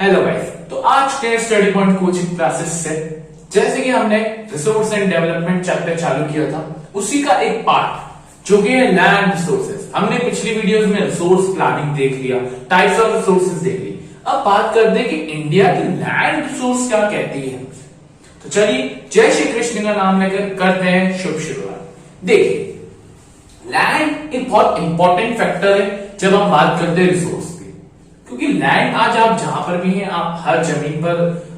Hello guys, तो आज के स्टडी पॉइंट कोचिंग क्लासेस से जैसे कि हमने रिसोर्स एंड डेवलपमेंट चैप्टर चालू किया था, उसी का एक पार्ट जो कि है लैंड रिसोर्सेज। हमने पिछली वीडियोस में रिसोर्स प्लानिंग देख लिया, टाइप्स ऑफ रिसोर्सेज देख ली। अब बात करते हैं कि इंडिया की लैंड रिसोर्स क्या कहती है। तो चलिए जय श्री कृष्ण का नाम लेकर करते हैं शुभ शुरुआत। देखिए, लैंड एक बहुत इंपॉर्टेंट फैक्टर है जब हम बात करते हैं रिसोर्स की, क्योंकि लैंड आज आप जहां पर भी हैं, आप हर जमीन पर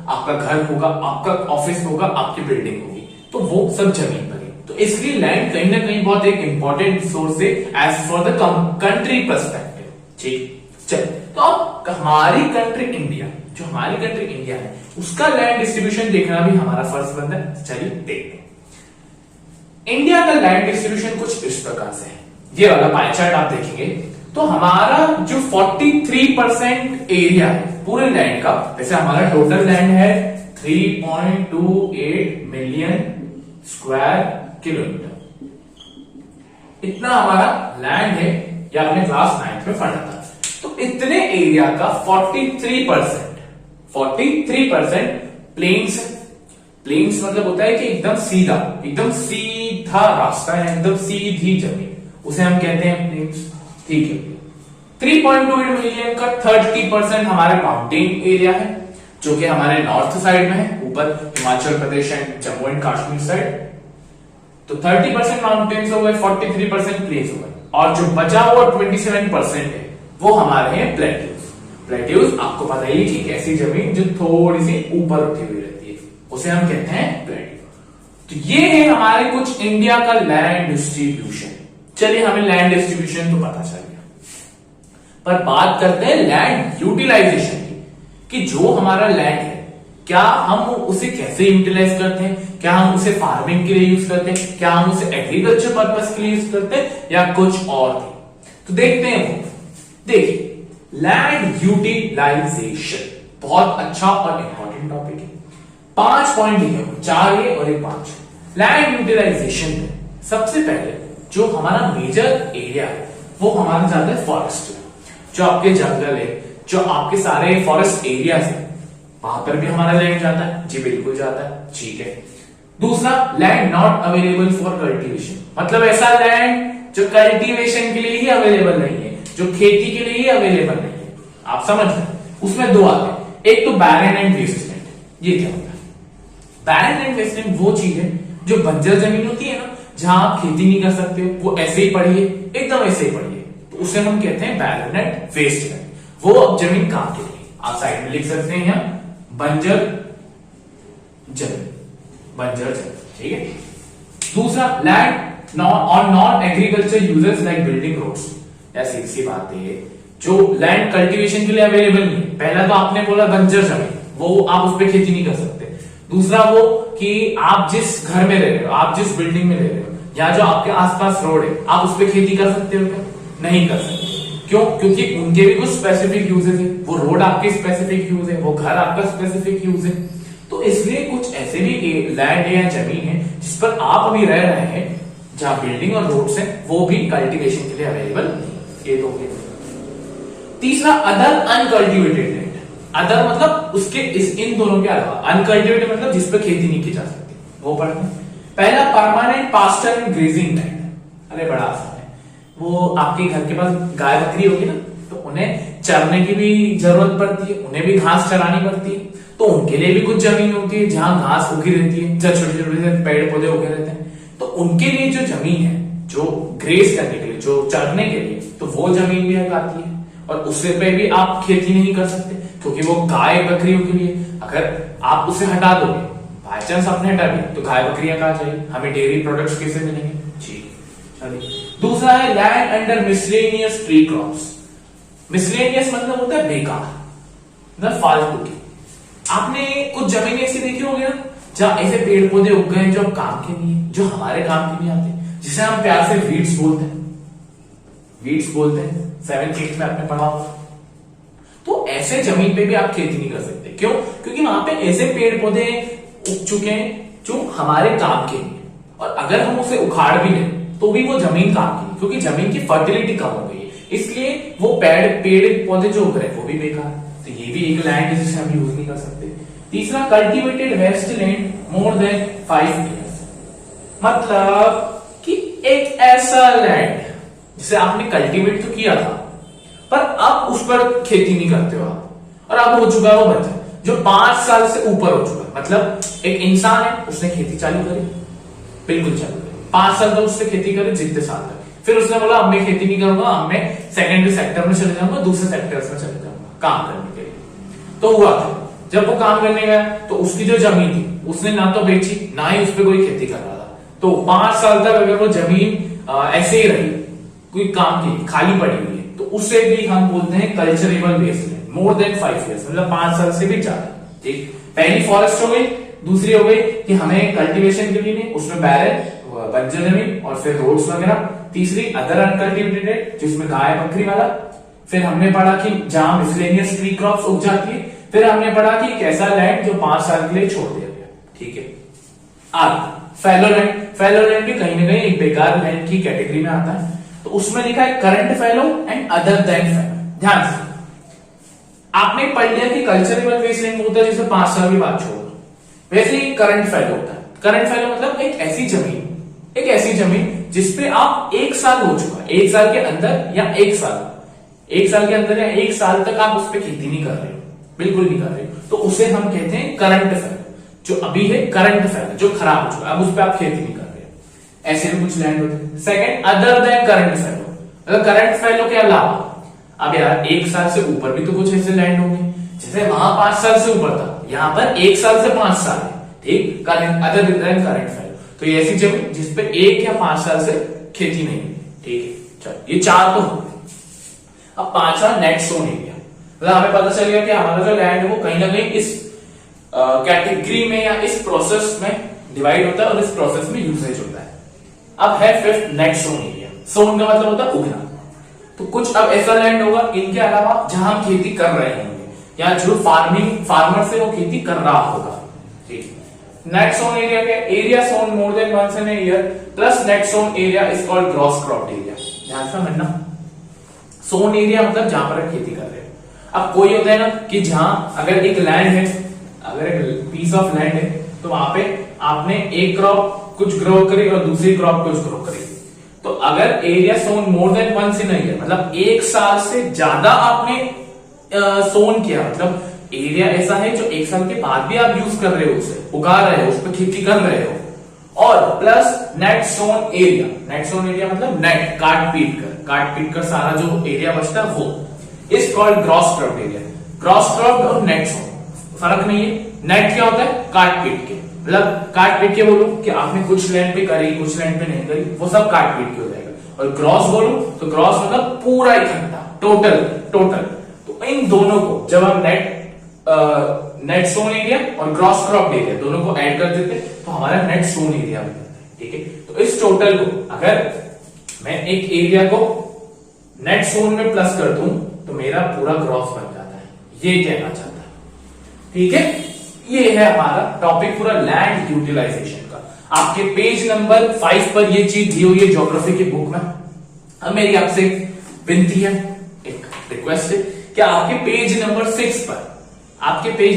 आपका घर होगा, आपका ऑफिस होगा, आपकी बिल्डिंग होगी, तो वो सब जमीन पर है। तो इसलिए लैंड कहीं ना कहीं बहुत एक इंपॉर्टेंट रिसोर्स है as for the country perspective. ठीक, चल तो अब हमारी कंट्री इंडिया, जो हमारी कंट्री इंडिया है, उसका लैंड डिस्ट्रीब्यूशन देखना भी हमारा फर्ज बनता है। चलिए देखते हैं। इंडिया का लैंड डिस्ट्रीब्यूशन कुछ इस प्रकार से है। ये वाला पाई चार्ट आप देखेंगे तो हमारा जो 43% एरिया है पूरे लैंड का, वैसे हमारा टोटल लैंड है 3.28 मिलियन स्क्वायर किलोमीटर, इतना हमारा लैंड है। या आपने क्लास 9 में पढ़ा था। तो इतने एरिया का 43% प्लेन्स। प्लेन्स मतलब होता है कि एकदम सीधा रास्ता है, एकदम सीधी जमीन, उसे हम कहते हैं प्लेन्स। ठीक है, 3.28 मिलियन का 30% हमारा माउंटेन एरिया है, जो कि हमारे नॉर्थ साइड में है, ऊपर Himachal Pradesh and Jammu and Kashmir side. तो 30% माउंटेन्स हो गए, 43% प्लेन्स हो गए, और जो बचा हुआ 27% है वो हमारे हैं प्लेट्यूज। प्लेट्यूज आपको पता ही कि एक ऐसी जमीन जो थोड़ी सी ऊपर उठी हुई रहती है, उसे हम कहते हैं प्लेट्यू। तो ये है हमारे कुछ इंडिया का लैंड डिस्ट्रीब्यूशन। चलिए, हमें लैंड डिस्ट्रीब्यूशन तो पता चल गया, पर बात करते हैं लैंड यूटिलाइजेशन की, कि जो हमारा लैंड है क्या हम उसे कैसे यूटिलाइज करते हैं। क्या हम उसे फार्मिंग के लिए यूज करते हैं, क्या हम उसे एग्रीकल्चर पर्पस के लिए यूज करते हैं, या कुछ और भी। तो देखते हैं वो। देखिए, लैंड यूटिलाइजेशन बहुत अच्छा और इंपॉर्टेंट टॉपिक है। 5 पॉइंट लिखे, 4 ये और 1 5। लैंड यूटिलाइजेशन में सबसे पहले जो हमारा मेजर एरिया है वो हमारा जाता है फॉरेस्ट, जो आपके जंगल है, जो आपके सारे फॉरेस्ट एरियाज है, वहां पर भी हमारा लैंड जाता है। जी बिल्कुल जाता है, ठीक है। दूसरा, land not available for cultivation, मतलब ऐसा लैंड जो कल्टीवेशन के लिए ही अवेलेबल नहीं है, जो खेती के लिए ही अवेलेबल नहीं है। आप समझ रहे हैं? उसमें 2 आते हैं, एक तो बैरन एंड वेस्टलैंड। ये क्या होता है? बैरन एंड वेस्टलैंड वो चीज है जो बंजर जमीन होती है ना, जहां आप खेती नहीं कर सकते हो, वो ऐसे ही पड़ी है, एकदम ऐसे ही पड़ी है, तो उसे हम कहते हैं बैरन एंड वेस्टलैंड। वो अब जमीन कहां के लिए, आप साइड में लिख सकते हैं यहाँ बंजर जमीन, बंजर जमीन, ठीक है। दूसरा, land on non agriculture uses like building roads. ऐसी सी बात है जो लैंड कल्टीवेशन के लिए अवेलेबल नहीं। पहला तो आपने बोला बंजर जमीन, वो आप उस पर खेती नहीं कर सकते। दूसरा वो कि आप जिस घर में रह रहे हो, आप जिस बिल्डिंग में रह रहे हो, या जो आपके आसपास रोड है, आप उस पर खेती कर सकते हो क्या? नहीं कर सकते। क्यों? क्योंकि उनके भी कुछ स्पेसिफिक यूजेस है। वो रोड आपके स्पेसिफिक यूज है, वो घर आपका स्पेसिफिक यूज है। तो इसलिए कुछ ऐसे भी लैंड है या जमीन है जिस पर आप अभी रह रहे हैं, जहां बिल्डिंग और रोड्स है, वो भी कल्टीवेशन के लिए अवेलेबल नहीं। ये तो हो गया। तीसरा, अदर अनकल्टिवेटेड लैंड। अदर मतलब उसके इन दोनों के अलावा, अनकल्टिवेटेड मतलब जिस पर खेती नहीं की जा सकती, वो पढ़ते हैं। पहला, permanent pasture and grazing land. अरे बड़ा आसान है। वो आपके घर के पास गाय बकरी होगी ना, तो उन्हें चरने की भी जरूरत पड़ती है, उन्हें भी घास चरानी पड़ती है, तो उनके लिए भी कुछ जमीन होती है जहां घास उगी रहती है, जहां छोटे छोटे पेड़ पौधे उगे रहते हैं। तो उनके लिए जो जमीन है, जो ग्रेस करने के लिए, जो चरने के लिए, तो वो जमीन भी आती है, और उससे पे भी आप खेती नहीं कर सकते, क्योंकि वो गाय बकरियों के लिए। अगर आप उसे हटा दोगे, बाई चांस आपने हटा दिया, तो गाय बकरियां कहां जाएगी, हमें डेयरी प्रोडक्ट्स कैसे मिलेंगे? जी चलिए। दूसरा है land under miscellaneous tree crops. Miscellaneous मतलब होता है बेकार, मतलब फालतू की। आपने कुछ जमीन ऐसी देखी होगी ना, जहां ऐसे पेड़ पौधे उग गए जो अब काम के नहीं है, जो हमारे काम के नहीं आते, जिसे हम प्यार से वीड्स बोलते हैं। वीड्स बोलते हैं, 7th 8th में आपने पढ़ा होगा। तो ऐसे जमीन पे भी आप खेती नहीं कर सकते। क्यों? क्योंकि वहां पे ऐसे पेड़ पौधे उग चुके हैं जो हमारे काम के नहीं है, और अगर हम उसे उखाड़ भी लें तो भी वो जमीन काम की, क्योंकि जमीन की फर्टिलिटी कम हो गई है, इसलिए वो पेड़ पौधे जो उग रहे हैं वो भी बेकार है। तो ये भी एक लैंड है जिसे हम यूज नहीं कर सकते। तीसरा cultivated waste land more than 5 years, मतलब कि एक ऐसा लैंड जिसे आपने कल्टीवेट तो किया था पर अब उस पर खेती नहीं करते हो आप, और अब हो चुका है वो बंजर, जो 5 साल से ऊपर हो चुका है। मतलब एक इंसान है, उसने खेती चालू करी, बिल्कुल चालू करी, 5 साल तक उसने खेती करी, जितने साल तक, फिर उसने बोला अब मैं खेती नहीं करूंगा, अब मैं सेकेंडरी सेक्टर में चले जाऊंगा, दूसरे सेक्टर्स में चले जाऊंगा काम करने के लिए। तो हुआ जब वो काम करने गया तो उसकी जो जमीन थी उसने ना तो बेची ना ही उस पर कोई खेती कर रहा था। तो 5 साल तक अगर वो जमीन ऐसे ही रही, कोई काम की खाली पड़ी हुई है, तो उसे भी हम बोलते हैं culturable wasteland more than 5 years, मतलब 5 साल से भी ज्यादा। ठीक, पहली फॉरेस्ट हो गई, दूसरी हो गई कि हमें कल्टीवेशन के लिए नहीं, उसमें बैरन बंजर जमीन और फिर रोड्स वगैरह। तीसरी अदर अनकल्टिवेटेड जिसमें गाय बकरी वाला। फिर हमने पढ़ा कि जहां मिसलेनियस ट्री क्रॉप्स उग जाती है। फिर हमने पढ़ा कि एक ऐसा लैंड जो 5 साल के लिए छोड़ दिया गया। ठीक है, आगे फैलो लैंड। फैलो लैंड भी कहीं ना कहीं एक बेकार लैंड की कैटेगरी में आता है। तो उसमें लिखा है current fallow and other than fallow. ध्यान से आपने पढ़ लिया कि कल्चरेबल वेस्टलैंड होता है जिसे 5 साल के बाद छोड़ दो, वैसे ही करंट फैलो होता है। करंट फैलो मतलब एक ऐसी जमीन जिसपे आप 1 साल हो चुका है, 1 साल के अंदर या 1 साल के अंदर या 1 साल तक आप उस पर खेती नहीं कर रहे हो, बिल्कुल नहीं कर रहे हो, तो उसे हम कहते हैं करंट फैलो। जो अभी है करंट फैलो, जो खराब हो चुका है, अब उस पर आप खेती नहीं कर रहे हो, ऐसे भी कुछ लैंड होते हैं। Second other than current fallow, मतलब करंट फैलो के अलावा अब यार 1 साल से ऊपर भी तो कुछ ऐसे लैंड होंगे, जैसे वहां 5 साल से ऊपर था, यहां पर 1 साल से 5 साल है। ठीक, current other than current fallow, तो ये ऐसी जमीन जिसपे 1 या 5 साल से खेती नहीं है। ठीक है, चलो ये 4 तो हो गए। अब 5वां नेट सोन एरिया, मतलब हमें पता चल गया कि हमारा जो लैंड है वो कहीं ना कहीं इस कैटेगरी में या इस प्रोसेस में डिवाइड होता है और इस प्रोसेस में यूसेज होता है। अब है 5th नेट सोन एरिया। सोन का मतलब होता है उगना। तो कुछ अब ऐसा लैंड होगा इनके अलावा जहां हम खेती कर रहे होंगे या जो फार्मर से वो खेती कर रहा होगा। ठीक, नेट सोन एरिया के area sown more than once in a year plus net sown area is called gross crop area. ध्यान से समझना, सोन एरिया मतलब जहां पर खेती कर रहे हो। अब कोई होता है ना कि जहां अगर एक लैंड है, अगर एक पीस ऑफ लैंड है, तो वहां पे आपने एक क्रॉप कुछ ग्रो करी और दूसरी क्रॉप कुछ ग्रो करी। तो अगर area sown more than once in a year, मतलब 1 साल से ज्यादा आपने सोन किया, मतलब एरिया ऐसा है जो 1 साल के बाद भी आप यूज कर रहे हो, उसे उगा रहे हो, उस पर खेती कर रहे हो, और plus net sown area. Net sown area मतलब नेट काट पीट कर सारा जो एरिया बचता है वो is called gross crop area. Gross crop और नेट सोन फर्क नहीं है। नेट क्या होता है, काट पीट के, मतलब काट पीट के बोलूं कि आपने कुछ लैंड पे करी कुछ लैंड पे नहीं करी, वो सब काट पीट के हो जाएगा। और ग्रॉस बोलूं तो ग्रॉस मतलब पूरा इकट्ठा, टोटल। तो इन दोनों को जब हम नेट सोन एरिया और ग्रॉस क्रॉप एरिया दोनों को ऐड कर देते तो हमारा नेट सोन एरिया बन जाता है। ठीक है, तो इस टोटल को अगर मैं एक एरिया को नेट सोन में प्लस कर दूं तो मेरा पूरा ग्रॉस बन जाता है, ये कहना चाहता है। ठीक है, ये है हमारा टॉपिक पूरा लैंड यूटिलाइजेशन का। आपके पेज नंबर 5 पर ये चीज दी हुई है ज्योग्राफी की बुक में। अब मेरी आपसे विनती है, एक रिक्वेस्ट है कि आपके पेज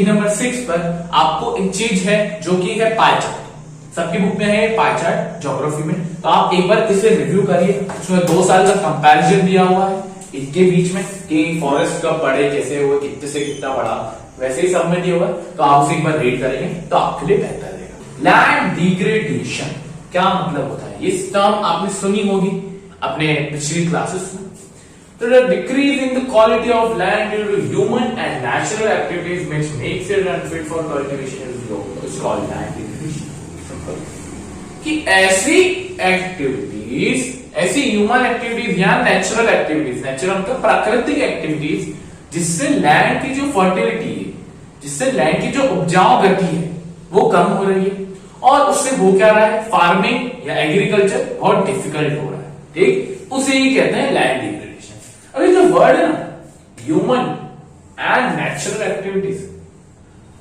नंबर 6 पर आपको एक चीज है जो कि है पाई चार्ट। सबकी बुक में है पाई चार्ट ज्योग्राफी में, तो आप एक बार इसे रिव्यू करिए। उसमें 2 साल का कंपैरिजन दिया हुआ है इनके बीच में कि फॉरेस्ट कब बढ़े, कैसे हुए, कितने से कितना बढ़ा, वैसे ही सब में दिया हुआ है। तो आप उसे एक बार रीड करेंगे तो आपके लिए बेहतर रहेगा। लैंड डिग्रेडेशन क्या मतलब होता है, ये टर्म आपने सुनी होगी अपने पिछली क्लासेस में। तो the decrease in the quality of land due to human and natural activities which makes it unfit for cultivation is called land degradation। कि ऐसी एक्टिविटीज, ऐसी ह्यूमन एक्टिविटीज या नेचुरल एक्टिविटीज, नेचुरल मतलब प्राकृतिक एक्टिविटीज, जिससे land की जो fertility है, जिससे लैंड की जो उपजाऊ गति है वो कम हो रही है, और उससे हो क्या रहा है, फार्मिंग या एग्रीकल्चर बहुत डिफिकल्ट हो रहा है। ठीक, उसे ही कहते हैं लैंड डिग्रेडेशन। अभी जो वर्ड है ना ह्यूमन एंड नेचुरल एक्टिविटीज,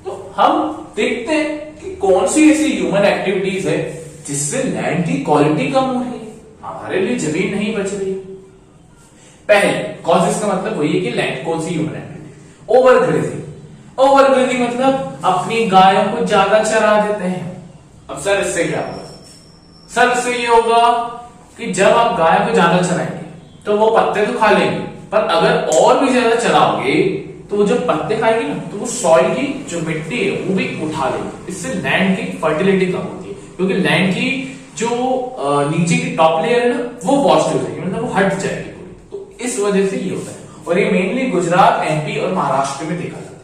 तो हम देखते हैं कि कौन सी ऐसी ह्यूमन एक्टिविटीज है जिससे लैंड की क्वालिटी कम हो रही है, हमारे लिए जमीन नहीं बच रही है। पहले कॉजेस का मतलब वही है कि लैंड कौन सी human activity, over grazing. Over grazing मतलब अपनी गायों को ज्यादा चरा देते हैं। अब सर इससे क्या होगा? सर इससे ये होगा कि जब आप गाय को ज्यादा चराएंगे तो वो पत्ते तो खा लेंगे, पर अगर और भी ज्यादा चराओगे तो वो जब पत्ते खाएगी ना तो वो सॉइल की जो मिट्टी है वो भी उठा लेगी। इससे लैंड की फर्टिलिटी कम होती है, क्योंकि लैंड की जो नीचे की टॉप लेयर है ना वो वॉश हो जाएगी, मतलब वो हट जाएगी पूरी। तो इस वजह से ये होता है, और ये मेनली गुजरात, एमपी और महाराष्ट्र में देखा जाता है।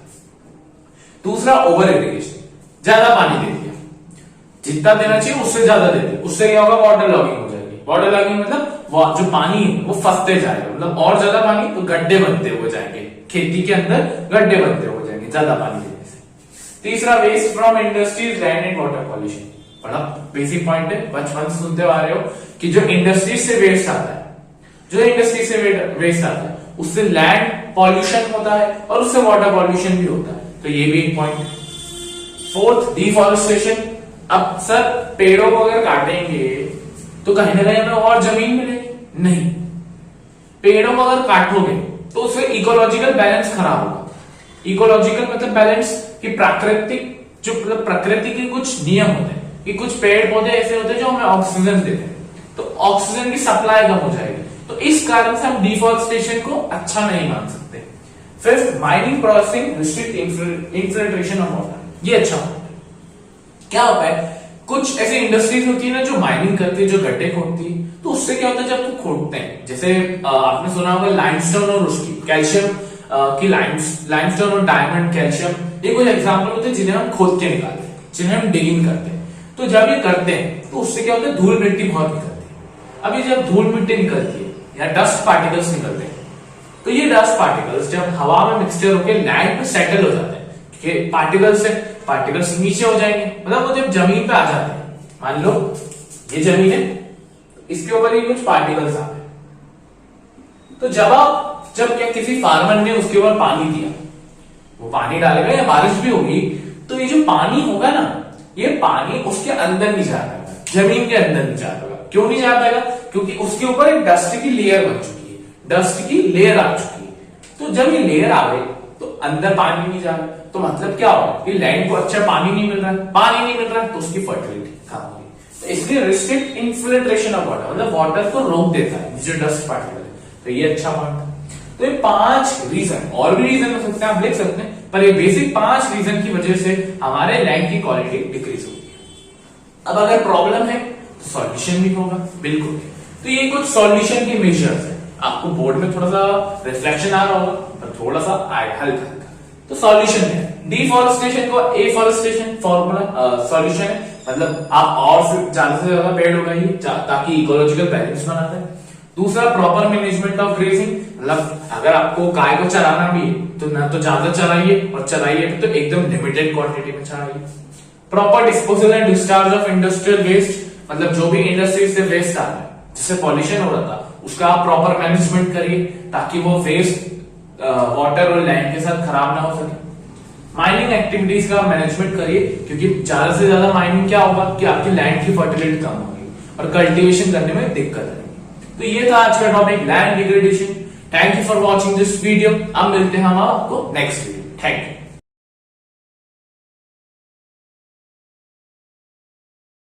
दूसरा ओवर इरिगेशन, ज्यादा पानी दे दिया, जितना देना चाहिए उससे ज्यादा दे दिया, उससे क्या होगा? वाटर लॉगिंग हो जाएगी। वाटर लॉगिंग मतलब जो पानी है वो फंसते जाएगा, मतलब और ज्यादा पानी तो गड्ढे बनते हुए जाएंगे, खेती के अंदर गड्ढे बनते हुए जाएंगे ज्यादा पानी देने से। तीसरा waste from industries, land and water pollution. बड़ा बेसिक पॉइंट है, बचपन से सुनते आ रहे हो कि जो इंडस्ट्रीज से वेस्ट आता है, जो इंडस्ट्री से वेस्ट आता है उससे लैंड पॉल्यूशन होता है और उससे वाटर पॉल्यूशन भी होता है, तो ये भी एक पॉइंट। Fourth, deforestation. अब सर पेड़ों को अगर काटेंगे तो कहीं ना कहीं हमें और जमीन मिलेगी? नहीं, पेड़ों को अगर काटोगे तो उससे इकोलॉजिकल बैलेंस खराब होगा। इकोलॉजिकल मतलब बैलेंस की प्राकृतिक, जो मतलब प्रकृति के कुछ नियम होते हैं कि कुछ पेड़ पौधे ऐसे होते हैं जो हमें ऑक्सीजन देते हैं, तो ऑक्सीजन की सप्लाई कम हो जाएगी, तो इस कारण से हम डिफॉरेस्टेशन को अच्छा नहीं मान सकते। Fifth, mining, processing, restrict infiltration of water. ये अच्छा होता है। क्या होता है, कुछ ऐसी इंडस्ट्रीज होती है ना जो माइनिंग करती है, जो गड्ढे खोदती है, तो उससे क्या होता है जब वो खोदते हैं, जैसे आपने सुना होगा लाइमस्टोन और उसकी कैल्शियम की लाइमस्टोन और डायमंड, कैल्शियम, ये कुछ एग्जांपल होते हैं जिन्हें हम खोद के निकालते हैं, जिन्हें हम डिगिंग करते हैं। तो जब ये करते हैं तो उससे क्या होता है, धूल मिट्टी बहुत निकलती है। अभी जब धूल मिट्टी निकलती है या डस्ट पार्टिकल्स निकलते हैं, तो ये डस्ट पार्टिकल्स जब हवा में मिक्सचर होकर लैंड पे सेटल हो जाते हैं, कि पार्टिकल्स नीचे हो जाएंगे, मतलब वो जब जमीन पे आ जाते हैं, मान लो ये जमीन है, इसके ऊपर ये कुछ पार्टिकल्स आ गए, तो जब क्या किसी फार्मर ने उसके ऊपर पानी दिया, वो पानी डालेगा या बारिश भी होगी, तो ये जो पानी होगा ना, ये पानी उसके अंदर नहीं जा पाएगा, जमीन के अंदर नहीं जा पाएगा। क्यों नहीं जा पाएगा? क्योंकि उसके ऊपर एक डस्ट की लेयर बन चुकी है, डस्ट की लेयर आ चुकी है। तो जब ये लेयर आ गई तो अंदर पानी नहीं जा रहा, तो मतलब क्या होगा कि लैंड को अच्छा पानी नहीं मिल रहा है, पानी नहीं मिल रहा है तो उसकी फर्टिलिटी कम होगी। तो इसलिए रिस्ट्रिक्ट इन्फिल्ट्रेशन ऑफ वाटर, मतलब वाटर को रोक देता है जो डस्ट पार्टिकल है, तो ये अच्छा पॉइंट है। तो ये 5 रीजन, और भी रीजन हो सकते हैं, आप देख सकते हैं, पर ये बेसिक 5 रीजन की वजह से हमारे लैंड की क्वालिटी डिक्रीज होगी है। अब अगर प्रॉब्लम है तो सॉल्यूशन भी होगा, बिल्कुल। तो ये कुछ सॉल्यूशन के मेजर्स है, आपको बोर्ड में थोड़ा सा रिफ्लेक्शन आ रहा होगा, पर थोड़ा सा हल्का हल्का। तो सॉल्यूशन है, डिफॉरेस्टेशन को एफॉरेस्टेशन फॉर्मूला सॉल्यूशन है, मतलब आप और ज्यादा से ज्यादा पेड़ उगाइए ताकि इकोलॉजिकल बैलेंस बना रहे। दूसरा, प्रॉपर मैनेजमेंट ऑफ ग्रेजिंग, मतलब अगर आपको गाय को चराना भी है तो ना तो ज्यादा चराइए, और चराइए तो एकदम लिमिटेड क्वांटिटी में चराइए। Proper disposal and discharge of industrial waste, मतलब जो भी इंडस्ट्री से वेस्ट आ रहा है जिससे पॉल्यूशन हो रहा था, उसका आप प्रॉपर मैनेजमेंट करिए ताकि वो वेस्ट वाटर और लैंड के साथ खराब ना हो सके। माइनिंग एक्टिविटीज का मैनेजमेंट करिए, क्योंकि ज्यादा से ज्यादा माइनिंग क्या होगा कि आपकी लैंड की फर्टिलिटी कम होगी और कल्टीवेशन करने में दिक्कत आएगी। तो ये था आज का topic, land degradation. Thank you for watching this video. अब मिलते हैं हम आपको नेक्स्ट वीडियो। Thank you.